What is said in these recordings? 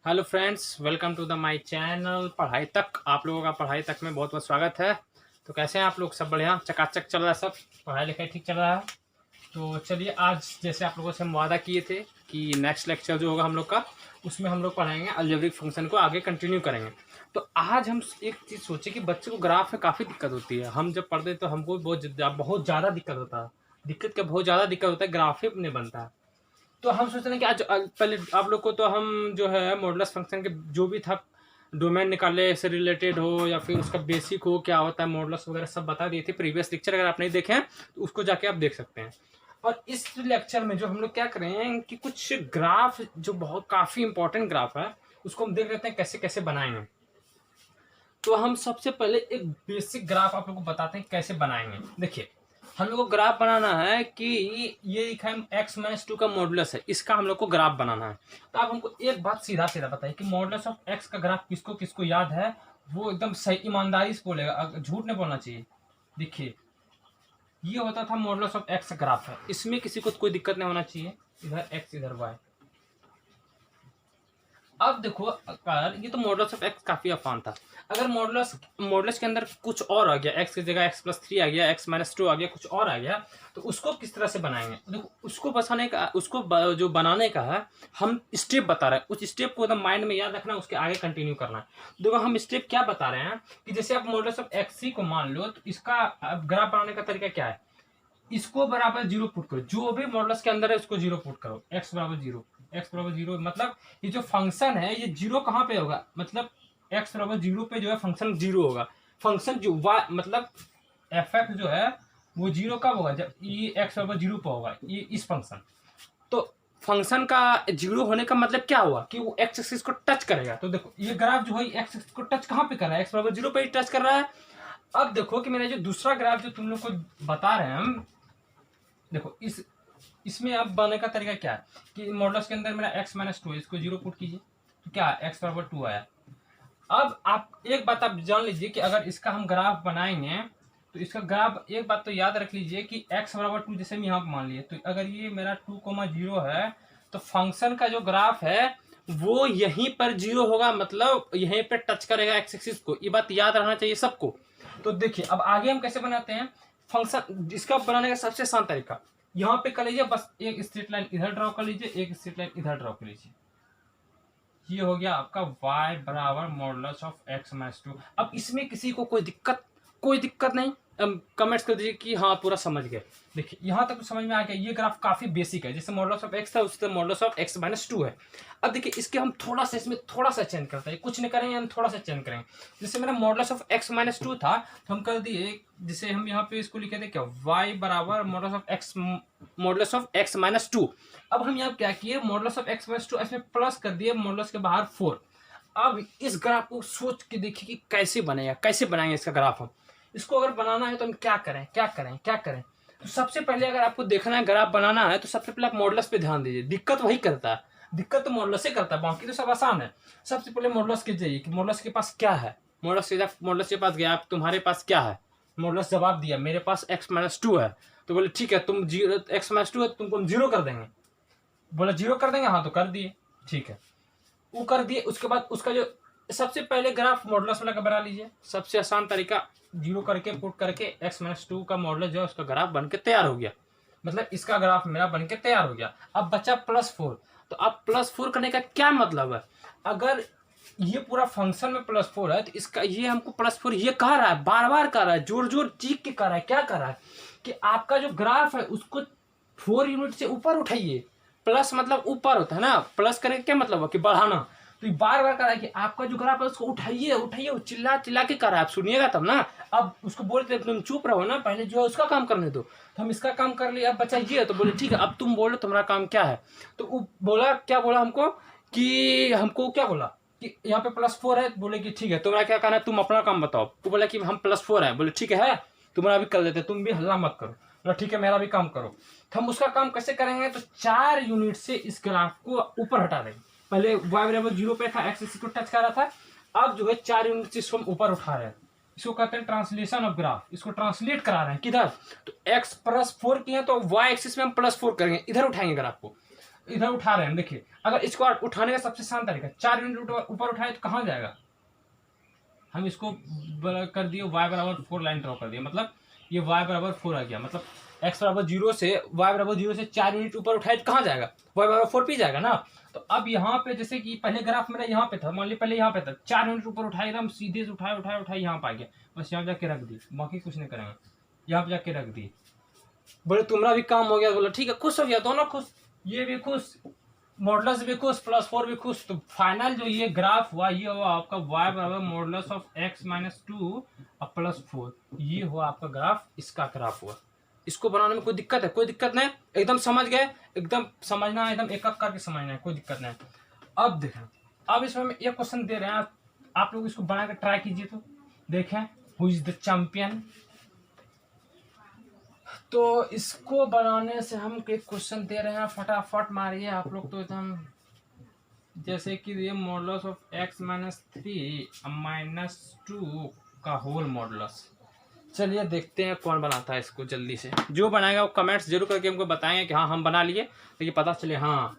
Hello friends, welcome to the my channel पढ़ाई तक। आप लोगों का पढ़ाई तक में बहुत बहुत स्वागत है। तो कैसे हैं आप लोग? सब बढ़िया, चकाचक चल रहा है, सब पढ़ाई लिखाई ठीक चल रहा है। तो चलिए, आज जैसे आप लोगों से हम वादा किए थे कि नेक्स्ट लेक्चर जो होगा हम लोग का, उसमें हम लोग पढ़ाएंगे अलजेब्रिक फंक्शन को, आगे कंटिन्यू करेंगे। तो आज हम एक चीज़ सोचे कि बच्चे को ग्राफ में काफ़ी दिक्कत होती है। हम जब पढ़ते तो हमको बहुत ज़्यादा दिक्कत होता है। दिक्कत क्या, बहुत ज़्यादा दिक्कत होता है, ग्राफ ही नहीं बनता है। तो हम सोच रहे हैं कि आज पहले आप लोग को तो हम जो है मॉडुलस फंक्शन के जो भी था डोमेन निकाले से रिलेटेड हो या फिर उसका बेसिक हो, क्या होता है मॉडुलस वगैरह, सब बता दिए थे प्रीवियस लेक्चर। अगर आप नहीं देखे हैं तो उसको जाके आप देख सकते हैं। और इस लेक्चर में जो हम लोग क्या करें कि कुछ ग्राफ जो बहुत काफ़ी इंपॉर्टेंट ग्राफ है, उसको हम देख लेते हैं कैसे कैसे बनाएंगे। तो हम सबसे पहले एक बेसिक ग्राफ आप लोग को बताते हैं कैसे बनाएंगे। देखिए, हम लोग को ग्राफ बनाना है कि ये लिखा है एक्स माइनस टू का मॉडुलस है, इसका हम लोग को ग्राफ बनाना है। तो आप हमको एक बात सीधा सीधा बताइए कि मॉडुलस ऑफ एक्स का ग्राफ किसको किसको याद है, वो एकदम सही ईमानदारी से बोलेगा, झूठ नहीं बोलना चाहिए। देखिए, ये होता था मॉडुलस ऑफ एक्स का ग्राफ है, इसमें किसी को कोई दिक्कत नहीं होना चाहिए। इधर एक्स इधर वाई। अब देखो, अगर ये तो मॉडुलस ऑफ एक्स काफी आसान था। अगर मॉडुलस मॉडुलस के अंदर कुछ और आ गया, एक्स की जगह एक्स प्लस थ्री आ गया, एक्स माइनस टू आ गया, कुछ और आ गया, तो उसको किस तरह से बनाएंगे? देखो, उसको बसाने का, जो बनाने का है, हम स्टेप बता रहे हैं। उस स्टेप को एकदम माइंड में याद रखना, उसके आगे कंटिन्यू करना है। देखो, हम स्टेप क्या बता रहे हैं कि जैसे आप मॉडुलस ऑफ एक्स को मान लो, तो इसका ग्राफ बनाने का तरीका क्या है? इसको बराबर जीरो पुट करो, जो भी मॉडुलस के अंदर है उसको जीरो पुट करो। एक्स बराबर जीरो, एक्स बराबर जीरो मतलब ये जो फंक्शन है ये जीरो कहाँ पे होगा? मतलब एक्स बराबर जीरो पे जो है फंक्शन जीरो होगा। फंक्शन जो वाई मतलब एफ एक्स जो है वो जीरो कब होगा? जब ये एक्स बराबर जीरो पे होगा, ये इस फंक्शन। तो फंक्शन का जीरो होने का मतलब क्या हुआ कि वो एक्स एक्सिस को टच करेगा। तो देखो, ये ग्राफ जो है एक्स एक्सिस को टच कहाँ पे कर रहा है? एक्स बराबर जीरो पे ही टच कर रहा है। अब देखो कि मैंने जो दूसरा ग्राफ जो तुम लोग को बता रहे हैं हम, देखो इसमें अब बनाने का तरीका क्या है कि मॉडुलस के अंदर मेरा एक्स माइनस टू है, इसको जीरो पुट कीजिए, तो क्या एक्स बराबर टू आया। अब आप एक बात आप जान लीजिए कि अगर इसका हम ग्राफ बनाएंगे तो इसका ग्राफ, एक बात तो याद रख लीजिए कि एक्स बराबर टू जैसे हम यहाँ पर मान लिए, तो अगर ये मेरा टू कोमा जीरो है तो फंक्शन का जो ग्राफ है वो यहीं पर जीरो होगा, मतलब यहीं पर टच करेगा एक्स एक्सिस को। ये बात याद रहना चाहिए सबको। तो देखिए, अब आगे हम कैसे बनाते हैं फंक्शन। इसका बनाने का सबसे आसान तरीका यहाँ पे कर लीजिए, बस एक स्ट्रेट लाइन इधर ड्रॉ कर लीजिए, एक स्ट्रेट लाइन इधर ड्रॉ कर लीजिए। ये हो गया आपका y बराबर modulus of x minus two. अब इसमें किसी को कोई दिक्कत नहीं, कमेंट्स कर दीजिए कि हाँ पूरा समझ गए। देखिए, यहाँ तक तो समझ में आ गया। ये ग्राफ काफी बेसिक है, जैसे मॉडुलस ऑफ x था उससे modulus of x minus two है। अब देखिए, इसके हम थोड़ा सा इसमें थोड़ा सा चेंज करते हैं, कुछ नहीं करेंगे, हम थोड़ा सा चेंज करेंगे। जैसे मेरा modulus of x minus two था तो हम कर दिए, जैसे हम यहाँ पे इसको लिखे थे क्या, y बराबर modulus of x minus two. अब हम यहाँ क्या किए, modulus of x minus two इसमें प्लस कर दिए, मॉडुलस के बाहर फोर। अब इस ग्राफ को सोच के देखिए कि कैसे बनेगा, कैसे बनाएंगे इसका ग्राफ हम। इसको अगर बनाना है तो हम क्या करें क्या करें क्या करें? तो सबसे पहले अगर आपको देखना है ग्राफ बनाना है तो सबसे पहले आप मॉडुलस पे ध्यान दीजिए। दिक्कत वही करता है, दिक्कत तो मॉडुलस से करता है, बाकी तो सब आसान है। सबसे पहले मॉडुलस के जाइए कि मॉडुलस के पास क्या है। मॉडुलस के पास गया आप, तुम्हारे पास क्या है? मॉडुलस जवाब दिया मेरे पास x माइनस टू है। तो बोले ठीक है, तुम जीरो, एक्स माइनस टू है, तुमको हम जीरो कर देंगे। बोला जीरो कर देंगे, हाँ तो कर दिए, ठीक है, वो कर दिए। उसके बाद उसका जो सबसे पहले ग्राफ मॉडुलस वाला का बना लीजिए, सबसे आसान तरीका, जीरो करके पुट करके एक्स माइनस टू का मॉडुलस जो है उसका ग्राफ बन के तैयार हो गया। मतलब इसका ग्राफ मेरा बन के तैयार हो गया। अब बचा प्लस फोर। तो अब प्लस फोर करने का क्या मतलब है? अगर ये पूरा फंक्शन में प्लस फोर है तो इसका ये हमको प्लस फोर ये कह रहा है, बार बार कह रहा है, जोर जोर चीख के कह रहा है। क्या कह रहा है कि आपका जो ग्राफ है उसको 4 यूनिट से ऊपर उठाइए। प्लस मतलब ऊपर होता है ना, प्लस करने का क्या मतलब है कि बढ़ाना। तो ये बार बार कह रहा है कि आपका जो ग्राफ है उसको उठाइए उठाइए, चिल्ला चिल्ला के कह रहा है, आप सुनिएगा तब ना। अब उसको बोलते तुम चुप रहो ना, पहले जो है उसका काम करने दो। तो हम इसका काम कर लिए, अब बचा ये। तो बोले ठीक है, अब तुम बोलो तुम्हारा काम क्या है। तो वो बोला, क्या बोला हमको कि हमको क्या बोला कि यहाँ पे प्लस फोर है। बोले कि ठीक है, तुम्हारा क्या कहना है, तुम अपना काम बताओ। वो बोला कि हम प्लस फोर है। बोले ठीक है, तुम्हारा भी कर देते, तुम भी हल्ला मत करो। बोला ठीक है, मेरा भी काम करो। तो हम उसका काम कैसे करेंगे, तो 4 यूनिट से इस ग्राफ को ऊपर हटा देंगे। पहले y बराबर जीरो पे था, एक्स को टच कर रहा था, अब जो है 4 यूनिट से इसको हम ऊपर उठा रहे हैं। इसको कहते हैं ट्रांसलेशन ऑफ ग्राफ, इसको ट्रांसलेट करा रहे हैं किधर, तो x प्लस फोर की है तो y एक्सिस में हम प्लस फोर करेंगे, इधर उठाएंगे ग्राफ को। इधर उठा रहे हैं, देखिए अगर इसको उठाने का सबसे आसान तरीका 4 यूनिट ऊपर उठाए तो कहाँ जाएगा, हम इसको कर दिए y बराबर 4 लाइन ड्रॉ कर दिया, मतलब ये y बराबर 4 आ गया, मतलब x बराबर 0 से y बराबर 0 से 4 यूनिट ऊपर उठाए तो कहाँ जाएगा, y बराबर 4 पे जाएगा ना। तो अब यहाँ पे जैसे कि पहले ग्राफ मेरा यहाँ पे था, मान ली पहले यहाँ पे था, 4 यूनिट ऊपर उठाए एकदम सीधे से उठाए उठाए उठाए यहाँ पे आ गया, बस यहाँ जाके रख दी, बाकी कुछ नहीं करेंगे, यहाँ पे जाके रख दी। बोले तुम्हारा भी काम हो गया, बोला ठीक है, खुश हो गया, दोनों खुश, ये भी खुश, मॉडुलस भी खुश, +4 भी खुश। तो फाइनल जो ये ग्राफ हुआ ये हुआ आपका y बराबर मॉडुलस ऑफ x माइनस 2 और +4, ये हुआ आपका ग्राफ, इसका ग्राफ हुआ। इसको बनाने में कोई दिक्कत है, कोई दिक्कत नहीं, एकदम समझ गए, एकदम समझना है, एकदम एक एक करके समझना है, कोई दिक्कत नहीं। अब देखें, अब इसमें हम एक क्वेश्चन दे रहे हैं, आप लोग इसको बना कर ट्राई कीजिए, तो देखें हु इज द चैंपियन। तो इसको बनाने से हम एक क्वेश्चन दे रहे हैं, फटाफट मारिए आप लोग, तो एकदम जैसे कि ये modulus of x minus 3 minus 2 का होल मॉडुलस। चलिए देखते हैं कौन बनाता है इसको, जल्दी से जो बनाएगा वो कमेंट्स जरूर करके हमको बताएंगे कि हाँ हम बना लिए, तो ये पता चले हाँ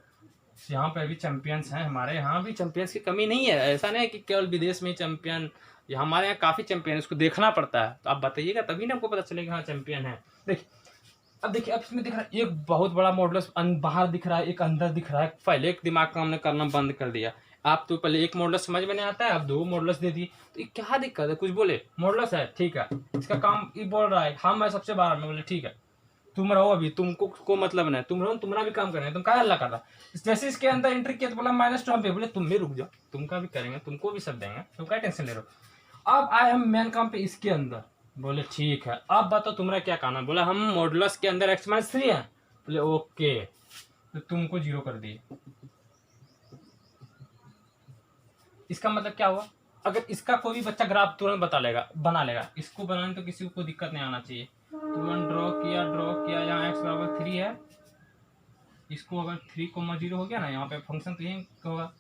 यहाँ पे भी चैंपियंस हैं, हमारे यहाँ भी चैंपियंस की कमी नहीं है, ऐसा नहीं है कि केवल विदेश में चैंपियन, हमारे यहाँ काफ़ी चैंपियन, इसको देखना पड़ता है, तो आप बताइएगा तभी ना हमको पता चलेगा हाँ चैंपियन है। देखिए अब देखिए, अब इसमें दिख रहा है एक बहुत बड़ा मॉडुलस बाहर दिख रहा है, एक अंदर दिख रहा है, पहले एक दिमाग का हमने करना बंद कर दिया, आप तो पहले एक मॉडुलस समझ में नहीं आता है, आप 2 मॉडुलस दे दिए, तो ये क्या दिक्कत है, कुछ बोले मॉडुलस है ठीक है, इसका काम ये बोल रहा है हाँ मैं सबसे बाहर में, बोले ठीक है तुम रहो अभी, तुमको को मतलब नहीं, तुम रहो, तुम्हारा भी काम करना है, तुम क्या हल्ला कर रहा, जैसे इसके अंदर एंट्री किया तो बोला -2 पे, बोले तुम भी रुक जाओ, तुमका भी करेंगे, तुमको भी सब देंगे, तुम क्या टेंशन ले रहे हो। अब आए हम मेन काम पे इसके अंदर, बोले ठीक है अब बताओ तुम्हारा क्या कहना, बोला हम मॉडुलस के अंदर x माइनस 3 है, बोले ओके, तो तुमको 0 कर दिए। इसका मतलब क्या हुआ, अगर इसका कोई भी बच्चा ग्राफ तुरंत बना लेगा, इसको बनाने तो किसी को कोई दिक्कत नहीं आना चाहिए। तुरंत ड्रॉ किया, यहाँ x बराबर 3 है, इसको अगर 3,0 हो गया ना, यहाँ पे फंक्शन तो यही होगा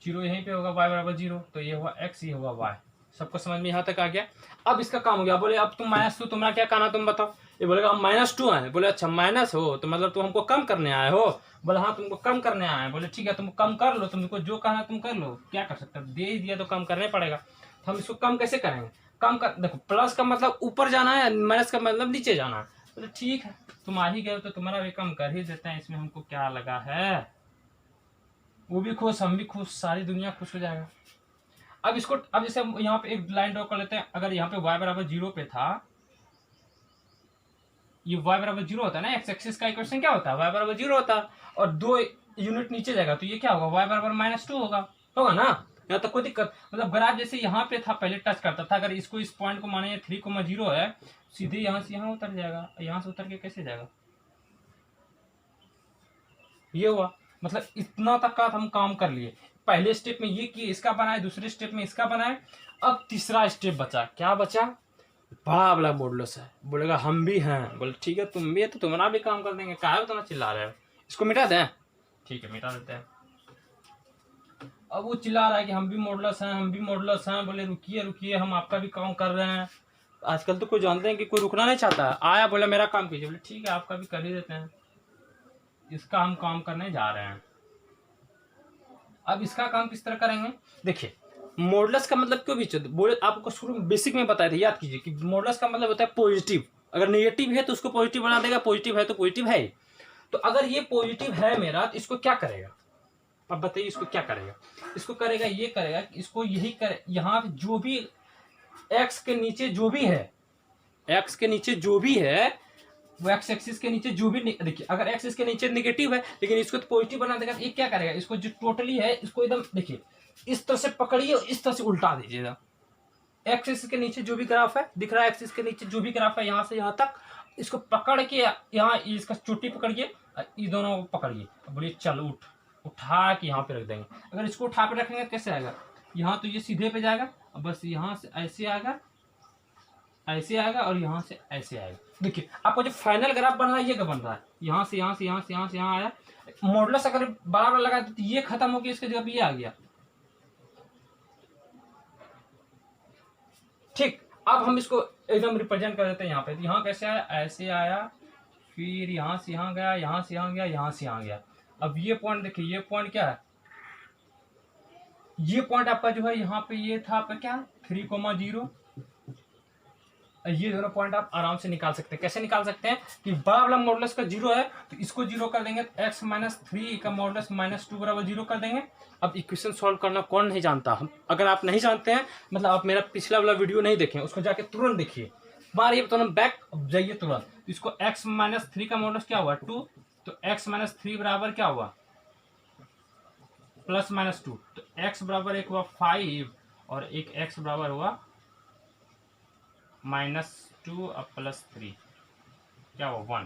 0, यहीं पे होगा y बराबर 0, तो ये हुआ x, ये हुआ y, सबको समझ में यहाँ तक आ गया। अब इसका काम हो गया, बोले अब तुम -2, तुम्हारा क्या कहना तुम बताओ, ये बोलेगा हम -2 आए, बोले अच्छा माइनस हो तो मतलब तुम हमको कम करने आए हो, बोले हाँ तुमको कम करने आए हैं, बोले ठीक है तुम कम कर लो, तुमको जो कहना तुम कर लो, क्या कर सकते हो, दे ही दिया तो कम करने पड़ेगा। तो हम इसको कम कैसे करेंगे, कम कर, देखो प्लस का मतलब ऊपर जाना है, माइनस का मतलब नीचे जाना है, बोले ठीक है तुम आ ही गए तो तुम्हारा भी कम कर ही देते हैं, इसमें हमको क्या लगा है, वो भी खुश हम भी खुश, सारी दुनिया खुश हो जाएगा। अब इसको, अब जैसे हम यहाँ पे एक लाइन ड्रॉ कर लेते हैं, अगर यहाँ पे y बराबर 0 पे था, ये y बराबर 0 होता है ना, एक्स एक्सिस का इक्वेशन क्या होता है, y बराबर 0 होता है, और 2 यूनिट नीचे जाएगा तो ये क्या होगा, y बराबर -2 होगा ना, यहाँ तो कोई दिक्कत, मतलब ग्राफ जैसे यहाँ पे था पहले टच करता था, अगर इसको इस पॉइंट को माने 3,0 है, सीधे यहाँ से यहाँ उतर जाएगा, यहाँ से उतर के कैसे जाएगा, ये हुआ, मतलब इतना तक का हम काम कर लिए, पहले स्टेप में ये किए, इसका बनाए, दूसरे स्टेप में इसका बनाए, अब तीसरा स्टेप बचा, क्या बचा, बड़ा वाला मॉडुलस है, बोलेगा हम भी हैं, बोले ठीक है तुम भी है तो तुम्हारा भी काम कर देंगे, काहे उतना चिल्ला रहे हो, इसको मिटा दें, ठीक है मिटा देते हैं। अब वो चिल्ला रहा है कि हम भी मॉडुलस हैं, हम भी मॉडुलस हैं, बोले रुकिए रुकिए हम आपका भी काम कर रहे हैं, आजकल तो कोई जानते हैं कि कोई रुकना नहीं चाहता, आया बोला मेरा काम कीजिए, बोले ठीक है आपका भी कर ही देते हैं, इसका हम काम करने जा रहे हैं। अब इसका काम किस तरह करेंगे, देखिए मॉडुलस का मतलब क्यों भी बोले, आपको शुरू में बेसिक में बताए थे, याद कीजिए कि मॉडुलस का मतलब होता है पॉजिटिव, अगर नेगेटिव है तो उसको पॉजिटिव बना देगा, पॉजिटिव है तो पॉजिटिव है, तो अगर ये पॉजिटिव है मेरा तो इसको क्या करेगा, अब बताइए इसको क्या करेगा, इसको करेगा ये करेगा कि इसको यही करे, यहाँ जो भी x के नीचे जो भी है, x के नीचे जो भी है वो एक्स एक्सिस के नीचे जो भी, देखिए अगर एक्स इसके नीचे नेगेटिव है लेकिन इसको तो पॉजिटिव बना देगा, ये क्या करेगा, इसको जो टोटली है इसको एकदम देखिए इस तरह से पकड़िए और इस तरह से उल्टा दीजिएगा, एक्स एक्सिस के नीचे जो भी ग्राफ है दिख रहा है, एक्सिस के नीचे जो भी ग्राफ है यहाँ से यहाँ तक, इसको पकड़ के यहाँ इसका चोटी पकड़िए, ये दोनों को पकड़िए, बोलिए चल उठा के यहाँ पे रख देंगे, अगर इसको उठा के रखेंगे कैसे आएगा, यहाँ तो ये सीधे पे जाएगा, बस यहाँ से ऐसे आएगा, ऐसे आएगा और यहाँ से ऐसे आएगा, देखिए आपको जो फाइनल ग्राफ बन रहा है ये क्या बन रहा है, यहाँ से यहाँ से यहाँ से यहाँ से यहाँ आया, मॉडुलस अगर बराबर लगा तो ये खत्म हो गया, इसके जगह ये आ गया, ठीक। अब हम इसको एकदम रिप्रेजेंट कर देते हैं यहाँ पे, तो यहाँ कैसे आया, ऐसे आया, फिर यहाँ से यहाँ गया, यहाँ से यहाँ गया, यहाँ से यहाँ गया, अब ये पॉइंट देखिए, ये पॉइंट क्या है, ये पॉइंट आपका जो है यहाँ पे ये था आपका क्या 3,0, ये दोनों पॉइंट आप आराम से निकाल सकते हैं। कैसे निकाल सकते हैं कि बड़ा वाला मॉडुलस का 0 है तो इसको 0 कर देंगे, तो x माइनस 3 का मॉडुलस -2 बराबर 0 कर देंगे। अब इक्वेशन सॉल्व करना कौन नहीं जानता, हम अगर आप नहीं जानते हैं मतलब आप मेरा पिछला वाला वीडियो नहीं देखें, उसको जाके तुरंत देखिए, बार ये तुरंत बैक जाइए तुरंत। इसको x माइनस 3 का मॉडुलस क्या हुआ 2, तो x माइनस 3 बराबर क्या हुआ +-2, तो x बराबर एक हुआ 5 और एक x बराबर हुआ -2 और +3 क्या हुआ 1,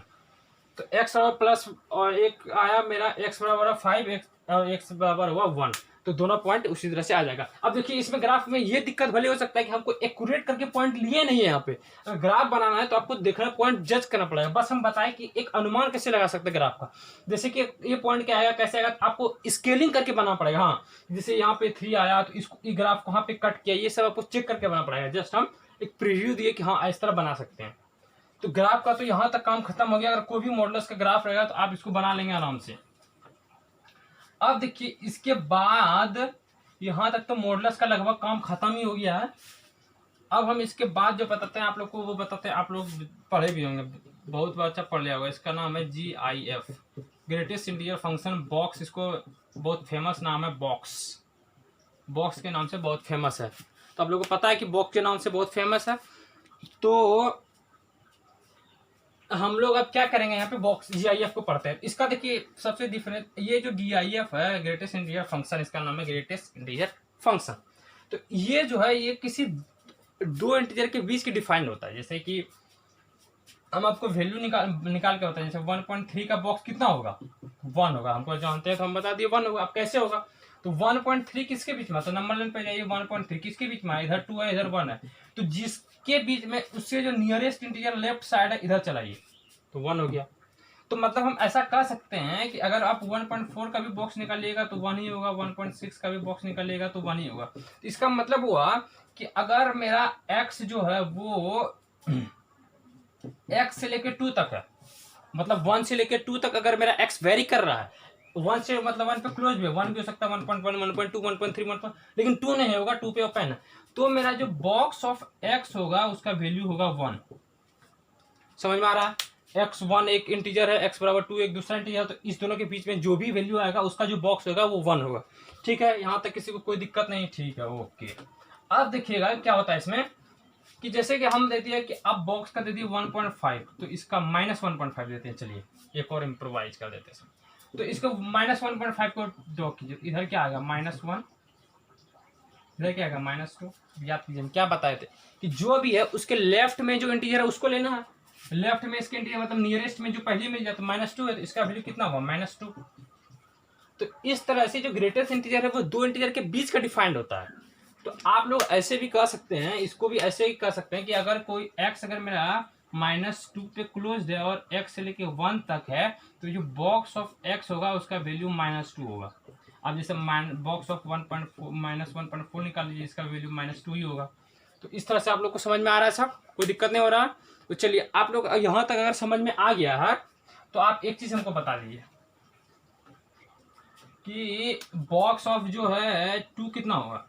तो x बराबर प्लस और एक आया मेरा x बराबर 5 और x बराबर हुआ 1, तो दोनों पॉइंट उसी तरह से आ जाएगा। अब देखिए इसमें ग्राफ में ये दिक्कत भले हो सकता है कि हमको एक्यूरेट करके पॉइंट लिए नहीं है, यहाँ पे अगर ग्राफ बनाना है तो आपको देखना पॉइंट जज करना पड़ेगा। बस हम बताएं कि एक अनुमान कैसे लगा सकते हैं ग्राफ का, जैसे कि ये पॉइंट क्या आएगा कैसे आएगा, आपको स्केलिंग करके बनाना पड़ेगा। हाँ जैसे यहाँ पे 3 आया तो इसको ये ग्राफ कहाँ पे कट किया, ये सब आपको चेक करके बनाना पड़ेगा। जस्ट हम एक प्रीव्यू दिए कि हाँ इस तरह बना सकते हैं। तो ग्राफ का तो यहाँ तक काम खत्म हो गया। अगर कोई भी मॉडुलस का ग्राफ रहेगा तो आप इसको बना लेंगे आराम से। अब देखिए इसके बाद यहाँ तक तो मॉडुलस का लगभग काम खत्म ही हो गया है। अब हम इसके बाद जो बताते हैं आप लोग को, वो बताते हैं, आप लोग पढ़े भी होंगे, बहुत अच्छा पढ़ लिया होगा। इसका नाम है GIF, greatest integer function box. इसको बहुत फेमस नाम है, बॉक्स के नाम से बहुत फेमस है। तो आप लोगों को पता है कि बॉक्स के नाम से बहुत फेमस है। तो हम लोग अब क्या करेंगे, यहाँ पे बॉक्स GIF को पढ़ते हैं। इसका देखिए सबसे डिफरेंस, ये जो GIF है ग्रेटेस्ट इंटीजर फंक्शन, इसका नाम है ग्रेटेस्ट इंटीजर फंक्शन। तो ये जो है ये किसी दो इंटीजर के बीच की डिफाइंड होता है। जैसे कि हम आपको वैल्यू निकाल के बताएं, जैसे 1.3 का बॉक्स कितना होगा 1 होगा, हमको जानते हैं तो हम बता दिए 1 होगा। अब कैसे होगा, तो 1.3 किसके बीच में, तो नंबर लाइन पे जाइए, 1.3 किसके बीच में है, इधर 2 है इधर 1 है, तो जिसके बीच में उससे जो नियरेस्ट इंटीजर लेफ्ट साइड है इधर चलाइए तो 1 हो गया। तो मतलब हम ऐसा कर सकते हैं कि अगर आप 1.4 का भी बॉक्स निकालिएगा तो 1 ही होगा, 1.6 का भी बॉक्स निकालिएगा तो 1 ही होगा। तो इसका मतलब हुआ कि अगर मेरा x जो है वो x से लेके 2 तक है, मतलब 1 से लेके 2 तक अगर मेरा x वेरी कर रहा है, 1 से मतलब 1 पे क्लोज भी है, 1 भी हो सकता है, 1.1 1.2 1.3 1. लेकिन 2 नहीं होगा, 2 पे ओपन है, तो मेरा जो बॉक्स ऑफ x होगा उसका वैल्यू होगा 1। समझ में आ रहा है, x1 एक इंटीजर है, x बराबर 2 एक दूसरा इंटीजर है, तो इस दोनों के बीच में जो भी वैल्यू आएगा उसका जो बॉक्स होगा वो 1 होगा। ठीक है, यहाँ तक किसी को कोई दिक्कत नहीं, ठीक है ओके। अब देखिएगा क्या होता है इसमें कि जैसे कि हम देते हैं कि अब बॉक्स का दे दिए 1.5, तो इसका -1.5 देते हैं। चलिए एक और इम्प्रोवाइज कर देते हैं, तो इसको -1.5 को ड्रॉ कीजिए, इधर क्या आएगा -1, इधर क्या आएगा -2। याद कीजिए हम क्या बताए थे कि जो भी है उसके लेफ्ट में जो इंटीजर है उसको लेना है, लेफ्ट में इसके इंटीजर मतलब नियरेस्ट में जो पहले मिल जाए, तो -2 है तो इसका वैल्यू कितना हुआ -2। तो इस तरह से जो ग्रेटेस्ट इंटीजर है वो दो इंटीजर के बीच का डिफाइंड होता है। तो आप लोग ऐसे भी कह सकते हैं, इसको भी ऐसे ही कह सकते हैं कि अगर कोई x अगर मेरा -2 पे क्लोज है और x से लेके 1 तक है, तो जो बॉक्स ऑफ x होगा उसका वैल्यू -2 होगा। अब जैसे बॉक्स ऑफ 1.4 निकाल लीजिए, इसका वैल्यू -2 ही होगा। तो इस तरह से आप लोग को समझ में आ रहा है, सब कोई दिक्कत नहीं हो रहा। तो चलिए आप लोग यहाँ तक अगर समझ में आ गया है तो आप एक चीज हमको बता दीजिए कि बॉक्स ऑफ जो है 2 कितना होगा,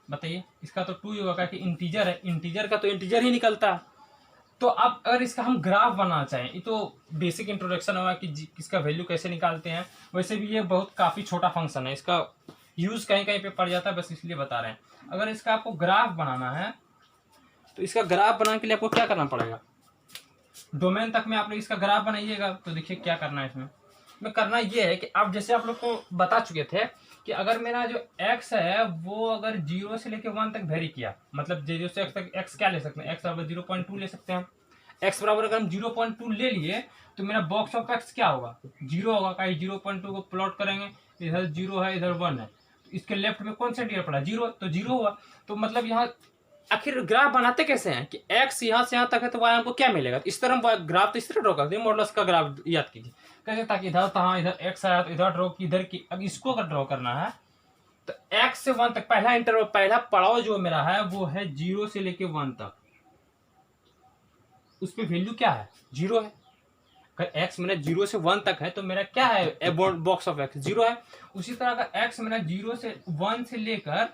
बताइए। इसका तो 2 ही होगा कि इंटीजर है, इंटीजर का तो इंटीजर ही निकलता है। तो अब अगर इसका हम ग्राफ बनाना चाहें, ये तो बेसिक इंट्रोडक्शन होगा कि इसका वैल्यू कैसे निकालते हैं। वैसे भी ये बहुत काफ़ी छोटा फंक्शन है, इसका यूज़ कहीं कहीं पे पड़ जाता है, बस इसलिए बता रहे हैं। अगर इसका आपको ग्राफ बनाना है तो इसका ग्राफ बनाने के लिए आपको क्या करना पड़ेगा, डोमेन तक में आप लोग इसका ग्राफ बनाइएगा। तो देखिए क्या करना है इसमें करना ये है कि अब जैसे आप लोग को बता चुके थे कि अगर मेरा जो x है वो अगर 0 से लेके 1 तक वेरी किया, मतलब 0 से x तक x क्या ले सकते हैं, x बराबर 0.2 ले सकते हैं। x बराबर अगर हम 0.2 ले लिए तो मेरा बॉक्स ऑफ x क्या होगा 0 होगा, कहीं 0.2 को प्लॉट करेंगे, इधर 0 है इधर 1 है, तो इसके लेफ्ट में कौन सा इंटीजर पड़ा 0, तो 0 हुआ। तो मतलब यहाँ आखिर ग्राफ बनाते कैसे हैं कि x यहाँ से यहाँ तक है तो y हमको क्या मिलेगा, तो इस तरह हम ग्राफ तो इस तरह ड्रॉ करते हैं। मॉडुलस का ग्राफ याद कीजिए कैसे, ताकि इधर था इधर x आया तो इधर ड्रॉ की इधर की। अब इसको अगर ड्रॉ करना है तो x से 1 तक पहला इंटरवल पहला पड़ाव जो मेरा है वो है 0 से लेके 1 तक, उस पर वैल्यू क्या है 0 है। अगर x मेरा 0 से 1 तक है तो मेरा क्या है, बॉक्स ऑफ x 0 है। उसी तरह अगर x मेरा 0 से 1 से लेकर,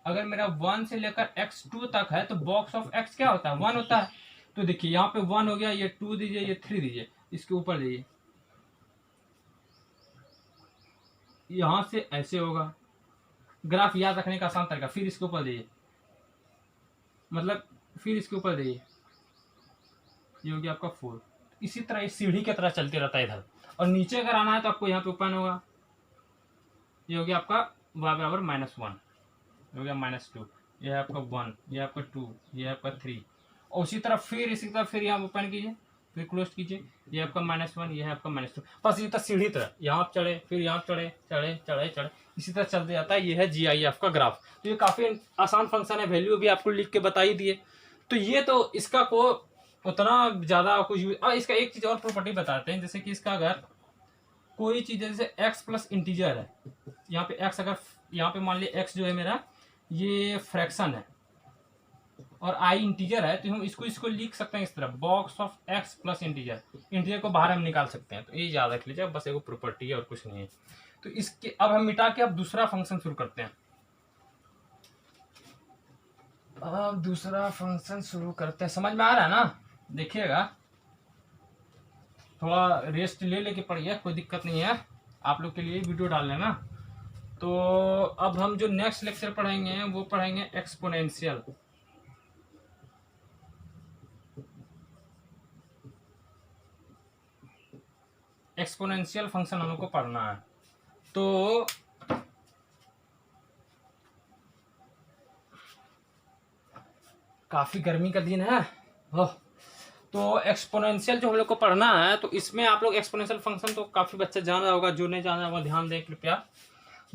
अगर मेरा 1 से लेकर x2 तक है तो बॉक्स ऑफ x क्या होता है, 1 होता है। तो देखिए यहाँ पे 1 हो गया, ये 2 दीजिए, ये 3 दीजिए, इसके ऊपर दीजिए, यहां से ऐसे होगा। ग्राफ याद रखने का आसान तरीका, फिर इसके ऊपर दीजिए, मतलब फिर इसके ऊपर दीजिए, ये हो गया आपका 4। इसी तरह ये सीढ़ी की तरह चलते रहता है इधर। और नीचे अगर आना है तो आपको यहाँ पे ओपन होगा, ये हो गया आपका y बराबर -1, हो गया -2, ये है आपका 1, ये आपका 2, ये आपका 3। और उसी तरह फिर इसी तरह फिर यहाँ ओपन कीजिए, फिर क्लोज कीजिए, ये आपका -1, ये है आपका -2। बस इसी तरह सीढ़ी तरह यहाँ चढ़े, फिर यहाँ चढ़े चढ़े चढ़े चढ़े, इसी तरह चलते जाता है। ये है GIF का ग्राफ। तो ये काफ़ी आसान फंक्शन है, वैल्यू भी आपको लिख के बता ही दिए। तो ये तो इसका को उतना ज़्यादा कुछ, और इसका एक चीज़ और प्रॉपर्टी बताते हैं, जैसे कि इसका अगर कोई चीज़ जैसे x प्लस इंटीजर है, यहाँ पे x, अगर यहाँ पे मान लिया x जो है मेरा ये फ्रैक्शन है और i इंटीजर है, तो हम इसको लिख सकते हैं इस तरह, box of x plus integer. Integer को बाहर हम निकाल सकते हैं, तो ये याद रख लीजिए, बस एक प्रॉपर्टी है और कुछ नहीं है। तो इसके अब हम मिटा के अब दूसरा फंक्शन शुरू करते हैं। अब दूसरा फंक्शन शुरू करते हैं, समझ में आ रहा है ना? देखिएगा, थोड़ा रेस्ट ले लेके पढ़िए, कोई दिक्कत नहीं है, आप लोग के लिए वीडियो डालने ना। तो अब हम जो नेक्स्ट लेक्चर पढ़ेंगे वो पढ़ेंगे एक्सपोनेंशियल। एक्सपोनेंशियल फंक्शन हम लोग को पढ़ना है। तो काफ़ी गर्मी का दिन है, तो एक्सपोनेंशियल जो हम लोग को पढ़ना है, तो इसमें आप लोग एक्सपोनेंशियल फंक्शन तो काफ़ी बच्चे जान रहा होगा, जो नहीं जान रहा होगा ध्यान दें, कृपया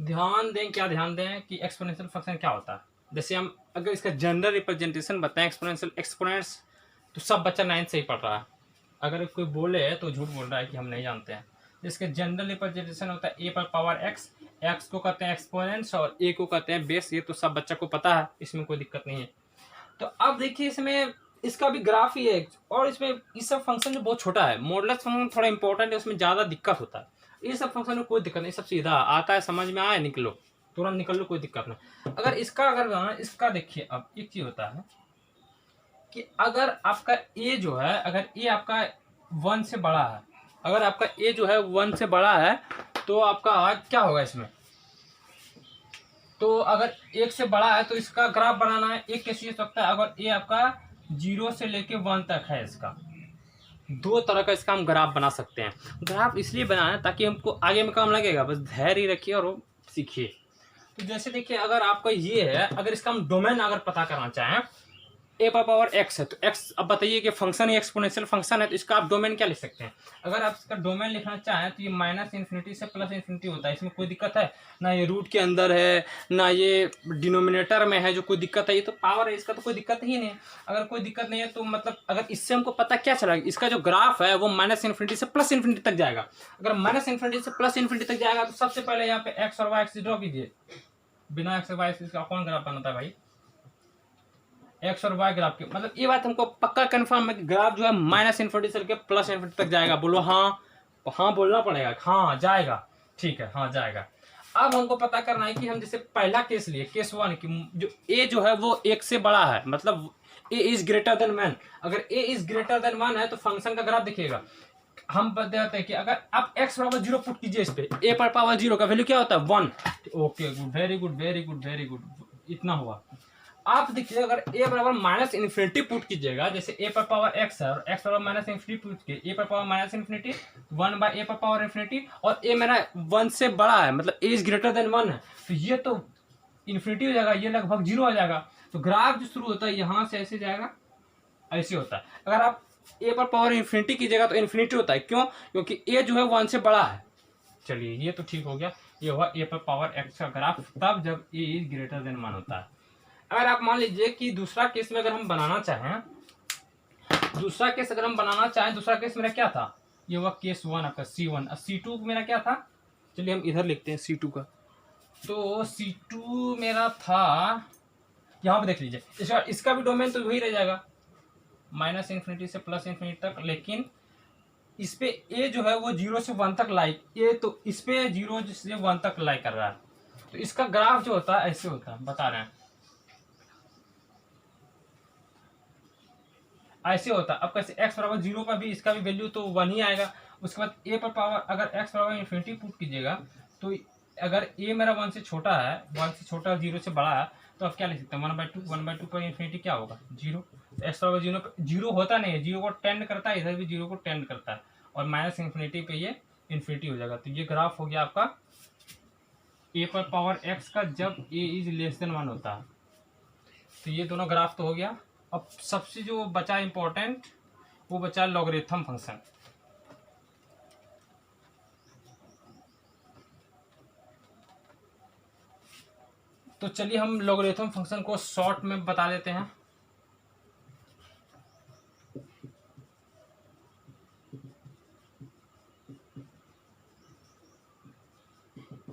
ध्यान दें। क्या ध्यान दें कि एक्सपोनेंशियल फंक्शन क्या होता है। जैसे हम अगर इसका जनरल रिप्रेजेंटेशन बताएं एक्सपोनेंशियल, एक्सपोनेंट्स, तो सब बच्चा 9th से ही पढ़ रहा है। अगर कोई बोले तो झूठ बोल रहा है कि हम नहीं जानते हैं। इसके जनरल रिप्रेजेंटेशन होता है ए पर पावर एक्स, एक्स को कहते हैं एक्सपोनेंट्स और ए को कहते हैं बेस। ये तो सब बच्चा को पता है, इसमें कोई दिक्कत नहीं है। तो अब देखिए इसमें इसका भी ग्राफ ही है, और इसमें इस सब फंक्शन जो बहुत छोटा है, मॉडुलस फंक्शन थोड़ा इंपॉर्टेंट है, उसमें ज़्यादा दिक्कत होता है। ये सब फंक्शन में कोई दिक्कत नहीं, सब सीधा आता है, समझ में आया निकलो, तुरंत निकल लो, कोई दिक्कत नहीं। अगर इसका देखिए, अब एक चीज़ होता है कि अगर आपका ए जो है, अगर ए आपका 1 से बड़ा है, अगर आपका ए जो है 1 से बड़ा है, तो आपका क्या होगा इसमें, तो अगर 1 से बड़ा है तो इसका ग्राफ बनाना है। एक कैसे हो सकता है, अगर ए आपका 0 से लेके 1 तक है, इसका दो तरह का इसका हम ग्राफ बना सकते हैं। ग्राफ इसलिए बनाना है ताकि हमको आगे में काम लगेगा, बस धैर्य रखिए और वो सीखिए। तो जैसे देखिए, अगर आपका ये है, अगर इसका हम डोमेन अगर पता करना चाहें, ए पर पावर एक्स है, तो एक्स, अब बताइए कि फंक्शन ही एक्सपोनेंशियल फंक्शन है, तो इसका आप डोमेन क्या लिख सकते हैं। अगर आप इसका डोमेन लिखना चाहें तो ये -∞ से +∞ होता है, इसमें कोई दिक्कत है ना, ये रूट के अंदर है ना ये डिनोमिनेटर में है जो कोई दिक्कत है, ये तो पावर है, इसका तो कोई दिक्कत ही नहीं है। अगर कोई दिक्कत नहीं है तो मतलब अगर इससे हमको पता क्या चला, इसका जो ग्राफ है वो -∞ से +∞ तक जाएगा। अगर -∞ से +∞ तक जाएगा तो सबसे पहले यहाँ पे एक्स और वाई एक्सिस ड्रॉ कीजिए। बिना एक्स और वाई एक्सिस का कौन ग्राफ बनाता है भाई, एक्स और वाई ग्राफ के, मतलब ये बात हमको पक्का कंफर्म है कि ग्राफ जो है -∞ से लेकर +∞ तक जाएगा। बोलो हाँ, हाँ बोलना पड़ेगा, हाँ जाएगा, ठीक है, हाँ जाएगा। अब हमको पता करना है कि हम जैसे पहला केस लिए, केस 1 की, जो ए जो है वो 1 से बड़ा है, मतलब ए इज ग्रेटर देन 1। अगर ए इज ग्रेटर देन 1 है तो फंक्शन का ग्राफ देखिएगा। हम बताते हैं कि अगर आप x बराबर 0 पुट कीजिए इस पे, ए पर पावर 0 का वैल्यू क्या होता है, 1। Okay good, very good very good very good, इतना हुआ। आप देखिए, अगर a बराबर -∞ पुट कीजिएगा, जैसे a पर पावर x है और x बराबर -∞ पुट के, a पर पावर -∞, 1/a पर पावर ∞, और a मेरा 1 से बड़ा है, मतलब a इज ग्रेटर देन 1 है, तो ये तो इन्फिनिटी हो जाएगा, ये लगभग 0 हो जाएगा। तो ग्राफ जो शुरू होता है यहाँ से ऐसे जाएगा, ऐसे होता है। अगर आप a पर पावर ∞ कीजिएगा तो इन्फिनिटी होता है, क्यों, क्योंकि a जो है 1 से बड़ा है। चलिए ये तो ठीक हो गया, ये हुआ a पर पावर x का ग्राफ तब जब a इज ग्रेटर देन 1 होता है। अगर आप मान लीजिए कि दूसरा केस में अगर हम बनाना चाहें, दूसरा केस दूसरा केस मेरा क्या था, ये हुआ केस 1 आपका C1। C2 मेरा क्या था, चलिए हम इधर लिखते हैं C2 का। तो C2 मेरा था, यहाँ पे देख लीजिए, इसका भी डोमेन तो वही रह जाएगा, -∞ से +∞ तक, लेकिन इस पे ए जो है वो 0 से 1 तक लाई, ए तो इस पे 0 से 1 तक लाई कर रहा है, तो इसका ग्राफ जो होता है ऐसे होता है, बता रहे हैं ऐसे होता है। अब कैसे x बराबर 0 पर भी इसका भी वैल्यू तो 1 ही आएगा। उसके बाद a पर पावर अगर x बराबर इन्फिनिटी पुट कीजिएगा, तो अगर a मेरा 1 से छोटा है, 1 से छोटा 0 से बड़ा है, तो आप क्या लिख सकते हैं 1/2 पर इन्फिनिटी क्या होगा 0। x बराबर 0 होता नहीं है, 0 को टेंड करता है, इधर भी 0 को टेंड करता है, और माइनस इन्फिनिटी पे ये इन्फिनिटी हो जाएगा। तो ये ग्राफ हो गया आपका a पर पावर x का जब a इज लेस देन 1 होता है। तो ये दोनों ग्राफ तो हो गया। अब सबसे जो बचा इंपॉर्टेंट वो बचा लॉगरिथम फंक्शन। तो चलिए हम लॉगरिथम फंक्शन को शॉर्ट में बता देते हैं।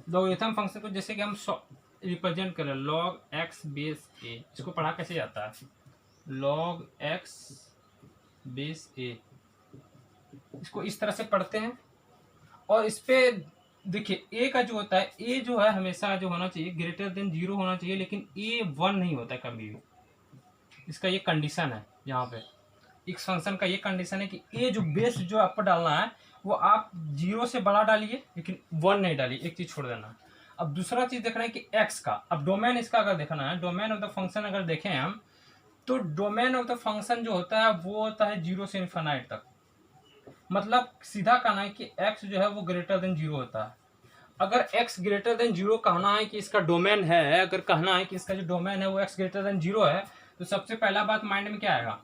लॉगरिथम फंक्शन को जैसे कि हम रिप्रेजेंट करें लॉग एक्स बेस ए, इसको पढ़ा कैसे जाता है लॉग एक्स बेस ए, इसको इस तरह से पढ़ते हैं। और इस पे देखिए ए का जो होता है, ए जो है हमेशा जो होना चाहिए ग्रेटर देन 0 होना चाहिए, लेकिन ए 1 नहीं होता है कभी भी। इसका ये कंडीशन है, यहाँ पे इस फंक्शन का ये कंडीशन है कि ए जो बेस जो आपको डालना है वो आप 0 से बड़ा डालिए, लेकिन 1 नहीं डालिए, एक चीज छोड़ देना। अब दूसरा चीज देखना है कि एक्स का, अब डोमेन इसका अगर देखना है, डोमेन ऑफ द फंक्शन अगर देखें हम, तो डोमेन ऑफ द फंक्शन जो होता है वो होता है 0 से इन्फिनाइट तक। मतलब सीधा कहना है कि x जो है वो ग्रेटर देन 0 होता है। अगर x ग्रेटर देन 0 कहना है कि इसका डोमेन है, अगर कहना है कि इसका जो डोमेन है वो x ग्रेटर देन 0 है, तो सबसे पहला बात माइंड में क्या आएगा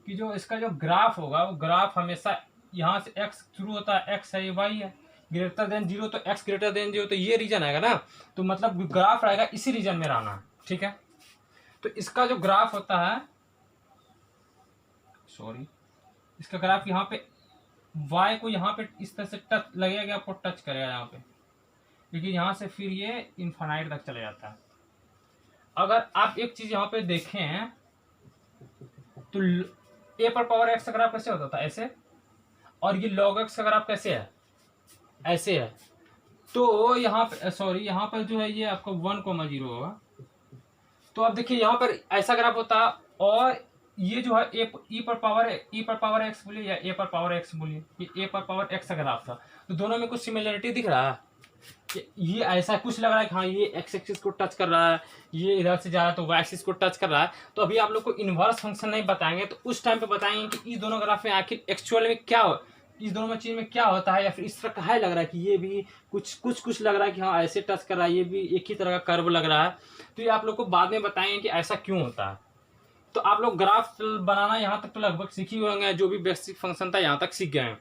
कि जो इसका जो ग्राफ होगा वो ग्राफ हमेशा यहाँ से x शुरू होता है, x है, y है, ग्रेटर देन 0 तो x ग्रेटर देन 0 तो ये रीजन आएगा ना, तो मतलब ग्राफ रहेगा इसी रीजन में रहना, ठीक है। तो इसका जो ग्राफ होता है, सॉरी, इसका ग्राफ यहाँ पे y को यहाँ पे इस तरह से टच लगेगा, आपको टच करेगा यहाँ पे, लेकिन यहाँ से फिर ये इन्फिनाइट तक चले जाता है। अगर आप एक चीज यहाँ पे देखें तो a पर पावर x का ग्राफ कैसे होता था ऐसे, और ये log x का ग्राफ कैसे है ऐसे है। तो यहाँ पे सॉरी, यहाँ पर जो है ये आपका 1,0 होगा। तो अब देखिए यहाँ पर ऐसा ग्राफ होता है, और ये जो है e पर पावर x बोलिए या a पर पावर x बोलिए, ये a पर पावर x का ग्राफ था। तो दोनों में कुछ सिमिलरिटी दिख रहा है, ये ऐसा कुछ लग रहा है कि हाँ ये x एक्सिस को टच कर रहा है, ये इधर से जा रहा है तो y एक्सिस को टच कर रहा है। तो अभी आप लोग को इनवर्स फंक्शन नहीं बताएंगे, तो उस टाइम पे बताएंगे कि इस दोनों ग्राफ में आखिर एक्चुअल में क्या हो, इस दोनों में चीज में क्या होता है, या फिर इस तरह का है लग रहा है कि ये भी कुछ लग रहा है कि हाँ ऐसे टच कर रहा है, ये भी एक ही तरह का कर्व लग रहा है। तो ये आप लोग को बाद में बताएंगे कि ऐसा क्यों होता है। तो आप लोग ग्राफ बनाना यहाँ तक तो लगभग सीख ही होंगे, जो भी बेसिक फंक्शन था यहाँ तक सीख गए हैं।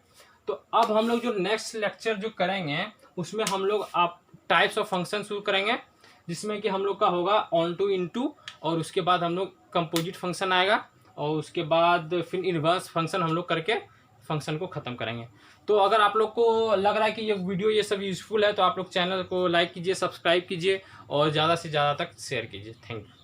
तो अब हम लोग जो नेक्स्ट लेक्चर जो करेंगे उसमें हम लोग आप टाइप्स ऑफ फंक्शन शुरू करेंगे, जिसमें कि हम लोग का होगा ऑन टू इनटू, और उसके बाद हम लोग कंपोजिट फंक्शन आएगा, और उसके बाद फिर इनवर्स फंक्शन हम लोग करके फंक्शन को ख़त्म करेंगे। तो अगर आप लोग को लग रहा है कि ये वीडियो ये सब यूज़फुल है, तो आप लोग चैनल को लाइक कीजिए, सब्सक्राइब कीजिए, और ज़्यादा से ज़्यादा तक शेयर कीजिए। Thank you.